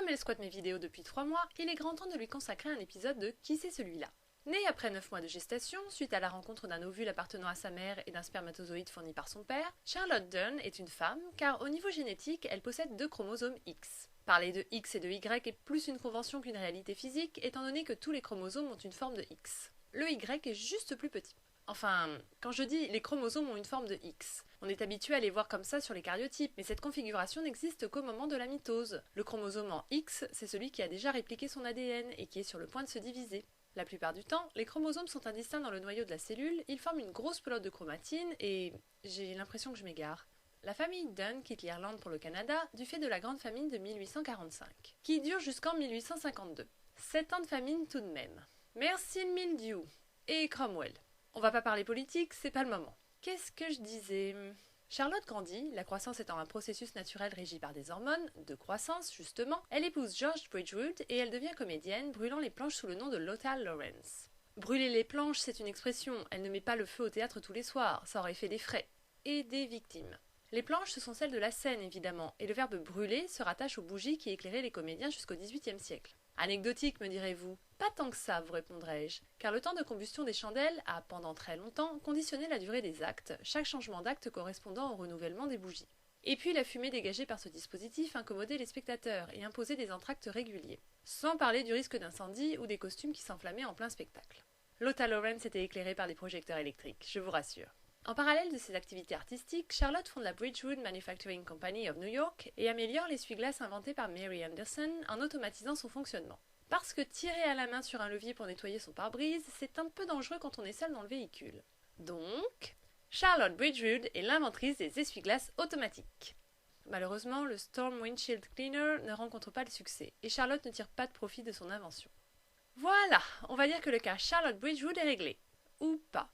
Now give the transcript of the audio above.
Comme elle squatte mes vidéos depuis 3 mois, il est grand temps de lui consacrer un épisode de Qui c'est celui-là. Née après 9 mois de gestation, suite à la rencontre d'un ovule appartenant à sa mère et d'un spermatozoïde fourni par son père, Charlotte Dunn est une femme, car au niveau génétique, elle possède 2 chromosomes X. Parler de X et de Y est plus une convention qu'une réalité physique, étant donné que tous les chromosomes ont une forme de X. Le Y est juste plus petit. Enfin, quand je dis les chromosomes ont une forme de X, on est habitué à les voir comme ça sur les cariotypes, mais cette configuration n'existe qu'au moment de la mitose. Le chromosome en X, c'est celui qui a déjà répliqué son ADN et qui est sur le point de se diviser. La plupart du temps, les chromosomes sont indistincts dans le noyau de la cellule, ils forment une grosse pelote de chromatine et... j'ai l'impression que je m'égare. La famille Dunn quitte l'Irlande pour le Canada du fait de la grande famine de 1845, qui dure jusqu'en 1852. 7 ans de famine tout de même. Merci le mildiou. Et Cromwell. On va pas parler politique, c'est pas le moment. Qu'est-ce que je disais ? Charlotte grandit, la croissance étant un processus naturel régi par des hormones, de croissance justement. Elle épouse George Bridgewood et elle devient comédienne, brûlant les planches sous le nom de Lotta Lawrence. Brûler les planches, c'est une expression, elle ne met pas le feu au théâtre tous les soirs, ça aurait fait des frais. Et des victimes. Les planches, ce sont celles de la scène évidemment, et le verbe brûler se rattache aux bougies qui éclairaient les comédiens jusqu'au XVIIIe siècle. Anecdotique, me direz-vous ? Pas tant que ça, vous répondrai-je, car le temps de combustion des chandelles a, pendant très longtemps, conditionné la durée des actes, chaque changement d'acte correspondant au renouvellement des bougies. Et puis la fumée dégagée par ce dispositif incommodait les spectateurs et imposait des entr'actes réguliers. Sans parler du risque d'incendie ou des costumes qui s'enflammaient en plein spectacle. Lotta Lawrence était éclairée par des projecteurs électriques, je vous rassure. En parallèle de ses activités artistiques, Charlotte fonde la Bridgewood Manufacturing Company of New York et améliore l'essuie-glace inventé par Mary Anderson en automatisant son fonctionnement. Parce que tirer à la main sur un levier pour nettoyer son pare-brise, c'est un peu dangereux quand on est seul dans le véhicule. Donc, Charlotte Bridgewood est l'inventrice des essuie-glaces automatiques. Malheureusement, le Storm Windshield Cleaner ne rencontre pas le succès et Charlotte ne tire pas de profit de son invention. Voilà, on va dire que le cas Charlotte Bridgewood est réglé. Ou pas.